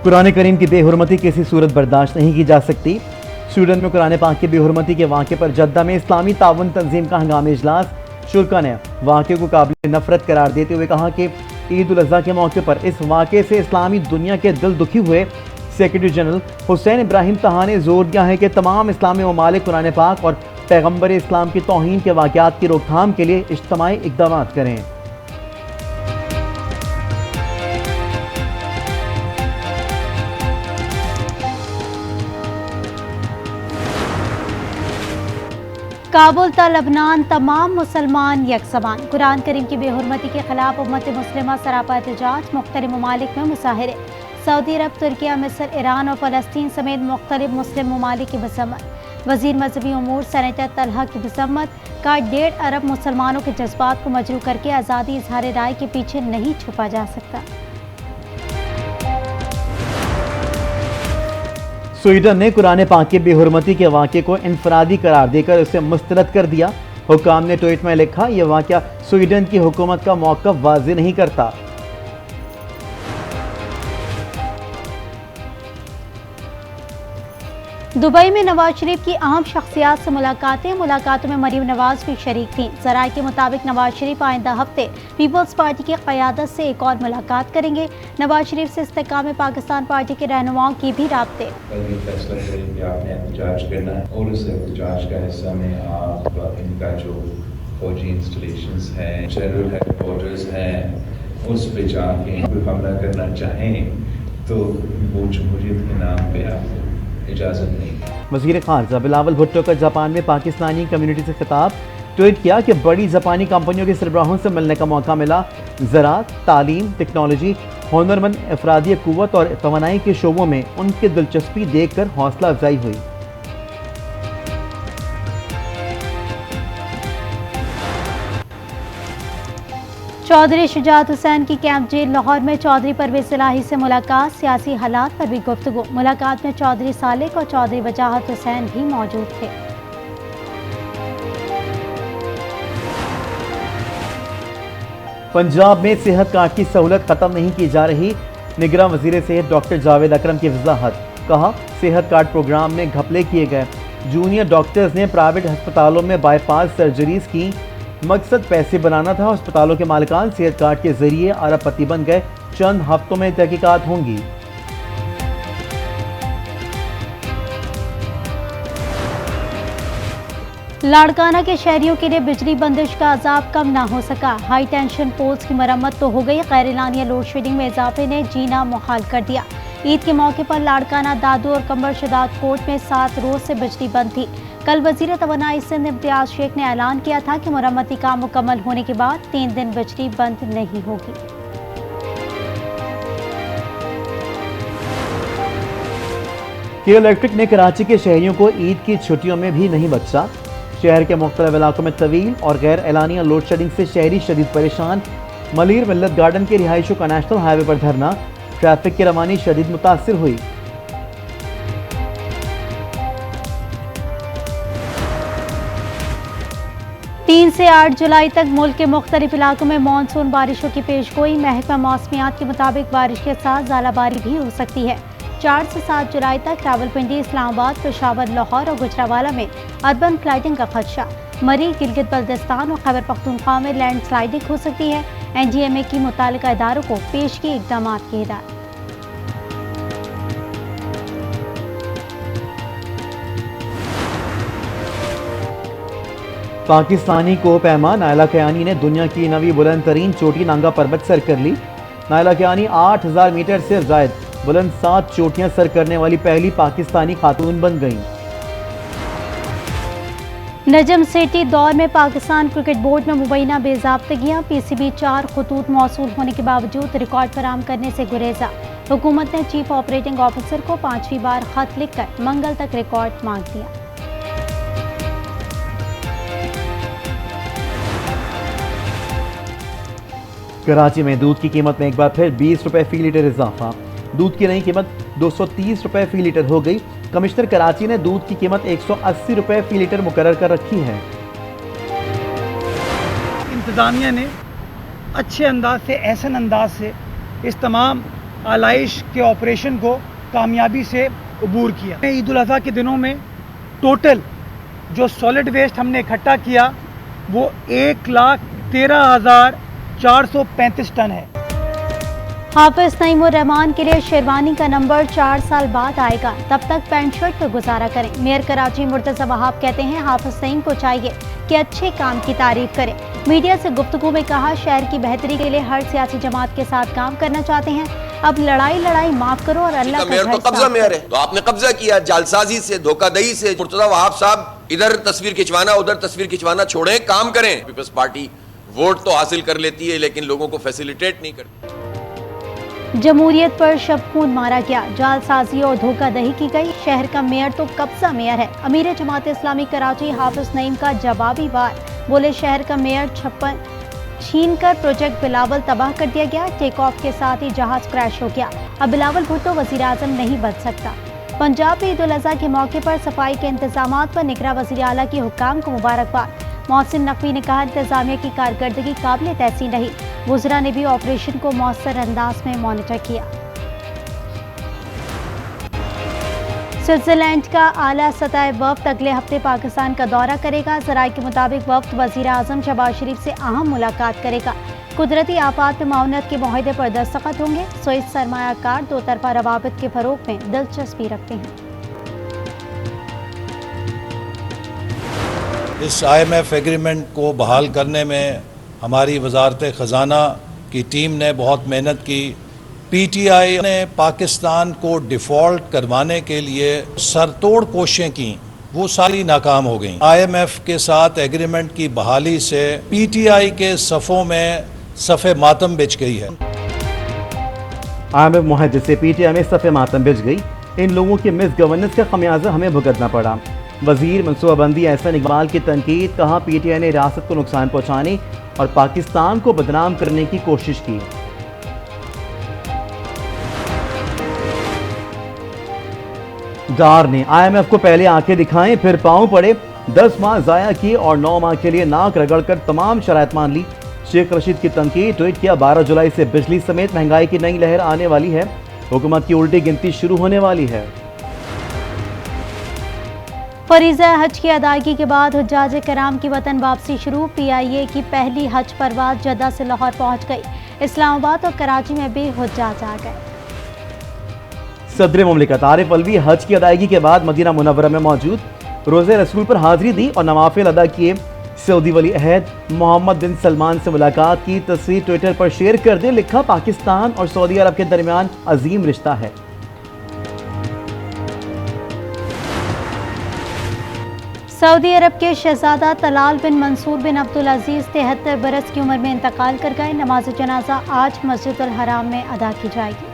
कुरान करीम की बेहुरमती किसी सूरत बर्दाश्त नहीं की जा सकती। स्वीडन में कुरान पाक की बेहुरमती के वाक़े पर जद्दा में इस्लामी ताउन तंजीम का हंगामी इजलास। शुरा ने वाक़े को काबिल नफरत करार देते हुए कहा कि ईद उल अज़हा के मौके पर इस वाक़े से इस्लामी दुनिया के दिल दुखी हुए। सेक्रेटरी जनरल हुसैन इब्राहिम तहा ने जोर दिया है कि तमाम इस्लामी ममालिक कुरान पाक और पैगम्बर इस्लाम की तौहीन के वाक़यात की रोकथाम के लिए इज्तमाई इक़दाम करें। काबुल ता लबनान तमाम मुसलमान यकसमान। कुरान करीम की बेहुरमती के खिलाफ उम्मत मुस्लिमा सरापा एहतजाज। मुख्तलिफ ममालिक में मुसाहिरे। सऊदी अरब, तुर्किया, मिस्र, ईरान और फ़लस्तीन समेत मुख्तलिफ मुस्लिम ममालिक की मजम्मत। वज़ीर मजहबी उमूर सेनेटर तलहा की मजम्मत का 1.5 अरब मुसलमानों के जज्बात को मजरू करके आज़ादी इजहार राय के पीछे नहीं छुपा जा सकता। स्वीडन ने कुरान पाक की बेहुरमती के वाक़े को इनफरादी करार देकर उसे मुस्तरद कर दिया। हुक्काम ने ट्वीट में लिखा, यह वाक़या स्वीडन की हुकूमत का मौक़िफ़ वाज़ेह नहीं करता। दुबई में नवाज शरीफ की अहम शख्सियात से मुलाकातों में मरीम नवाज भी शरीक थीं। ज़राए के मुताबिक नवाज शरीफ आइंदा हफ्ते पीपल्स पार्टी की क़यादत से एक और मुलाकात करेंगे। नवाज शरीफ से इस्तेकाम पाकिस्तान पार्टी के रहनुमाओं की भी राब्ते। फैसला करें कि आपने एहतजाज करना है और उस एहतजाज का हिस्सा में आप इनका जो फौजी इंस्टॉलेशंस हैं, जनरल हेडक्वार्टर्स हैं, उस पे जाके कोई हमला करना चाहें तो वो जमहूरियत के नाम पे आपको इजाज़त नहीं। वज़ीर ख़ारजा बिलावल भुट्टो का जापान में पाकिस्तानी कम्युनिटी से खिताब। ट्वीट किया कि बड़ी जापानी कंपनियों के सरबराहों से मिलने का मौका मिला। ज़राअत, तालीम, टेक्नोलॉजी, हुनरमंद अफरादी क़ुव्वत और तवानाई के शोबों में उनकी दिलचस्पी देख कर हौसला अफजाई हुई। चौधरी शुजात हुसैन की कैंप जेल लाहौर में चौधरी परवेज़ इलाही से मुलाकात। सियासी हालात पर भी गुफ्तगू। मुलाकात में चौधरी सालिक और चौधरी वजाहत हुसैन भी मौजूद थे। पंजाब में सेहत कार्ड की सहूलत खत्म नहीं की जा रही। निगरान वज़ीर सेहत डॉक्टर जावेद अकरम की वजाहत। कहा, सेहत कार्ड प्रोग्राम में घपले किए गए। जूनियर डॉक्टर्स ने प्राइवेट अस्पतालों में बाईपास सर्जरीज की। मकसद पैसे बनाना था। अस्पतालों के मालिकान सेहत कार्ड के जरिए अरबपति बन गए। चंद हफ्तों में तहकीकात होंगी। लाड़काना के शहरियों के लिए बिजली बंदिश का अजाब कम ना हो सका। हाई टेंशन पोल्स की मरम्मत तो हो गई, गैर एलानिया लोड शेडिंग में इजाफे ने जीना मुहाल कर दिया। ईद के मौके पर लाड़काना, दादू और कंबर शदाद कोट में 7 रोज से बिजली बंद थी। कल वजीर तवानाई सिंध इम्तियाज शेख ने ऐलान किया था कि मरम्मती काम मुकम्मल होने के बाद 3 दिन बिजली बंद नहीं होगी। के इलेक्ट्रिक ने कराची के शहरियों को ईद की छुट्टियों में भी नहीं बख्शा। शहर के मुख्तलिफ इलाकों में तवील और गैर एलानिया लोड शेडिंग से शहरी शदीद परेशान। मलीर मिल्लत गार्डन के रिहायशों का नेशनल हाईवे पर धरना। ट्रैफिक की रवानी शदीद मुतासिर हुई। तीन से 8 जुलाई तक मुल्क के मुख्तलिफ इलाकों में मानसून बारिशों की पेशगोई। महकमा मौसमियात के मुताबिक बारिश के साथ ज़ालाबारी भी हो सकती है। 4 से 7 जुलाई तक रावलपिंडी, इस्लामाबाद, पेशावर, लाहौर और गुजरावाला में अर्बन फ्लाइडिंग का खदशा। मरी, गिलगित बल्तिस्तान और खैबर पख्तूनख्वा में लैंड स्लाइडिंग हो सकती है। NGMA की मुतालिका इदारों को पेशगी इक़दाम की हिदायत। पाकिस्तानी को पैमा नायला कयानी ने दुनिया की नवी बुलंद तरीन चोटी नांगा पर्वत सर कर ली। नायला कयानी 8000 मीटर से जायद बुलंद 7 चोटियां सर करने वाली पहली पाकिस्तानी खातून बन गईं। नजम सेठी दौर में पाकिस्तान क्रिकेट बोर्ड में मुबैना बेज़ाब्तगियां। PCB 4 खतूत मौसूल होने के बावजूद रिकॉर्ड फराहम करने से गुरेजा। हुकूमत ने चीफ ऑपरेटिंग ऑफिसर को 5वीं बार खत लिखकर मंगल तक रिकॉर्ड मांग दिया। कराची में दूध की कीमत में एक बार फिर 20 रुपए फी लीटर इजाफा। दूध की नई कीमत 230 रुपए फी लीटर हो गई। कमिश्नर कराची ने दूध की कीमत 180 रुपए फी लीटर मुकर्रर कर रखी है। इंतज़ामिया ने अच्छे अंदाज से, एहसन अंदाज से इस तमाम आलाइश के ऑपरेशन को कामयाबी से अबूर किया। ईद उल अज़हा के दिनों में टोटल जो सॉलिड वेस्ट हमने इकट्ठा किया वो 1,13,435 टन है। हाफिज नईमुर रहमान के लिए शेरवानी का नंबर 4 साल बाद आएगा, तब तक पैंट शर्ट पर गुजारा करें। मेयर कराची मुर्तज़ा वहाब कहते हैं हाफिज नईम को चाहिए कि अच्छे काम की तारीफ करें। मीडिया से गुफ्तगू में कहा, शहर की बेहतरी के लिए हर सियासी जमात के साथ काम करना चाहते हैं। अब लड़ाई माफ करो और अल्लाह का मेयर तो कब्जा मेयर है, तो आपने कब्जा किया जालसाजी से, धोखाधड़ी से। मुर्तज़ा वहाब साहब इधर तस्वीर खिंचवाना उधर तस्वीर खिंचवाना छोड़ें, काम करें। पीपल्स पार्टी वोट तो हासिल कर लेती है लेकिन लोगों को फैसिलिटेट नहीं करती। जमहूरियत पर शबखून मारा गया, जालसाजी और धोखाधड़ी की गई। शहर का मेयर तो कब्जा मेयर है। अमीर जमात इस्लामी कराची हाफिज नईम का जवाबी वार, बोले शहर का मेयर छीनकर प्रोजेक्ट बिलावल तबाह कर दिया गया। टेक ऑफ के साथ ही जहाज क्रैश हो गया। अब बिलावल भुट्टो वजीर आजम नहीं बन सकता। पंजाब में ईद उल अज़हा के मौके पर सफाई के इंतजामात पर निगरां वज़ीर आला की हुक्काम को मुबारकबाद। मोहसिन नकवी ने कहा, इंतजामिया की कारकर्दगी काबिल तहसीन रही। वुज़रा ने भी ऑपरेशन को मौसर अंदाज में मॉनिटर किया। स्विट्जरलैंड का आला सतह वफ्द अगले हफ्ते पाकिस्तान का दौरा करेगा। ज़राए के मुताबिक वफ्द वज़ीर आज़म शहबाज शरीफ से अहम मुलाकात करेगा। कुदरती आफात में माउनत के मुआहदे पर दस्तखत होंगे। स्विस सरमायाकार दो तरफा रवाबित के फरोग में दिलचस्पी रखते हैं। इस IMF एग्रीमेंट को बहाल करने में हमारी वजारत ख़जाना की टीम ने बहुत मेहनत की। PTI ने पाकिस्तान को डिफ़ॉल्ट करवाने के लिए सरतोड़ कोशिशें की, वो सारी नाकाम हो गई। IMF के साथ एग्रीमेंट की बहाली से PTI के सफ़ों में सफ़े मातम बिछ गई है। IMF मुआहदे से PTI में सफ़े मातम बिछ गई। इन लोगों की मिस गवर्नेंस का खमियाजा हमें भुगतना पड़ा। वजीर मनसूबाबंदी एहसन इकबाल की तनकीद, कहा PTI ने रियासत को नुकसान पहुँचाने और पाकिस्तान को बदनाम करने की कोशिश की। डार ने IMF को पहले आंखें दिखाएं फिर पांव पड़े। 10 माह जाया किए और 9 माह के लिए नाक रगड़कर तमाम शराइत मान ली। शेख रशीद की तनकीद, ट्वीट किया, 12 जुलाई से बिजली समेत महंगाई की नई लहर आने वाली है। हुकूमत की उल्टी गिनती शुरू होने वाली है। फरीज़ा हज की अदायगी के बाद हुज्जाज कराम की वतन वापसी शुरू। PIA की पहली हज परवाज जद्दा से लाहौर पहुंच गई। इस्लामाबाद और कराची में भी हुज्जाज आ गए। सदर मुमलिकत आरिफ अलवी हज की अदायगी के बाद मदीना मुनव्वरा में मौजूद, रोज़े रसूल पर हाजिरी दी और नवाफिल अदा किए। सऊदी वली अहद मोहम्मद बिन सलमान से मुलाकात की तस्वीर ट्विटर पर शेयर कर दे। लिखा, पाकिस्तान और सऊदी अरब के दरमियान अजीम रिश्ता है। सऊदी अरब के शहजादा तलाल बिन मंसूर बिन अब्दुल अजीज 73 बरस की उम्र में इंतकाल कर गए। नमाज जनाजा आज मस्जिद अल हराम में अदा की जाएगी।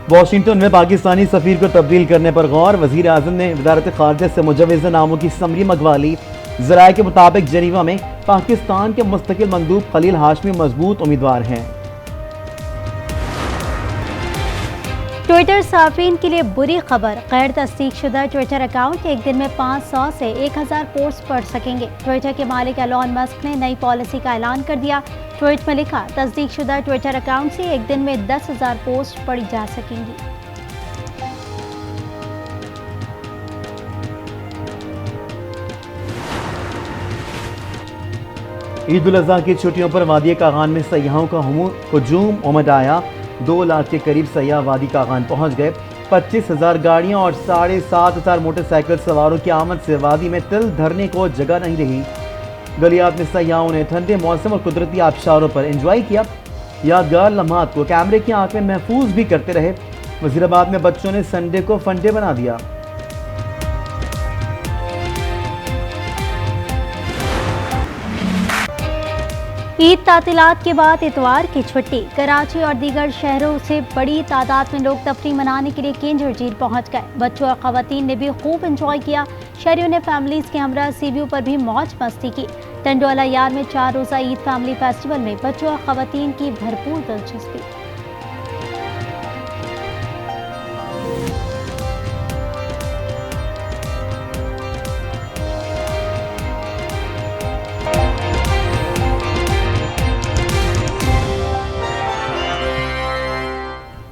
वाशिंगटन में पाकिस्तानी सफीर को तब्दील करने पर गौर। वजीर आजम ने वजारत खारजा से मुजव्वज़ नामों की समरी मंगवा ली। ज़राए के मुताबिक जनीवा में पाकिस्तान के मुस्तकिल मंदूब खलील हाशमी मजबूत उम्मीदवार हैं। ट्विटर साफीन के लिए बुरी खबर, गैर तस्दीकशुदा ट्विटर अकाउंट एक दिन में 500 से 1000 पोस्ट पढ़ सकेंगे। ट्विटर के मालिक एलॉन मस्क ने नई पॉलिसी का ऐलान कर दिया। ट्वीट में लिखा, तस्दीकशुदा ट्विटर अकाउंट से एक दिन में 10,000 पोस्ट पढ़ी जा सकेंगी। ईद उल अज़हा की छुट्टियों पर वादी कागान में सयाहों का हुजूम उमड़ आया। 2 लाख के करीब सयाह वादी कागान पहुंच गए। 25,000 गाड़ियां और 7,500 मोटरसाइकिल सवारों की आमद से वादी में तिल धरने को जगह नहीं रही। गलियात में सयाहों ने ठंडे मौसम और कुदरती आबशारों पर एंजॉय किया। यादगार लम्हात को कैमरे की आंख में महफूज भी करते रहे। वजीराबाद में बच्चों ने संडे को फंडे बना दिया। ईद तातीलात के बाद इतवार की छुट्टी। कराची और दीगर शहरों से बड़ी तादाद में लोग तफरीह मनाने के लिए केंजर झील पहुंच गए। बच्चों और खवातीन ने भी खूब एंजॉय किया। शहरियों ने फैमिलीज के हमरा सी व्यू पर भी मौज मस्ती की। टंडोला यार में 4 रोज़ा ईद फैमिली फेस्टिवल में बच्चों और खवातीन की भरपूर दिलचस्पी।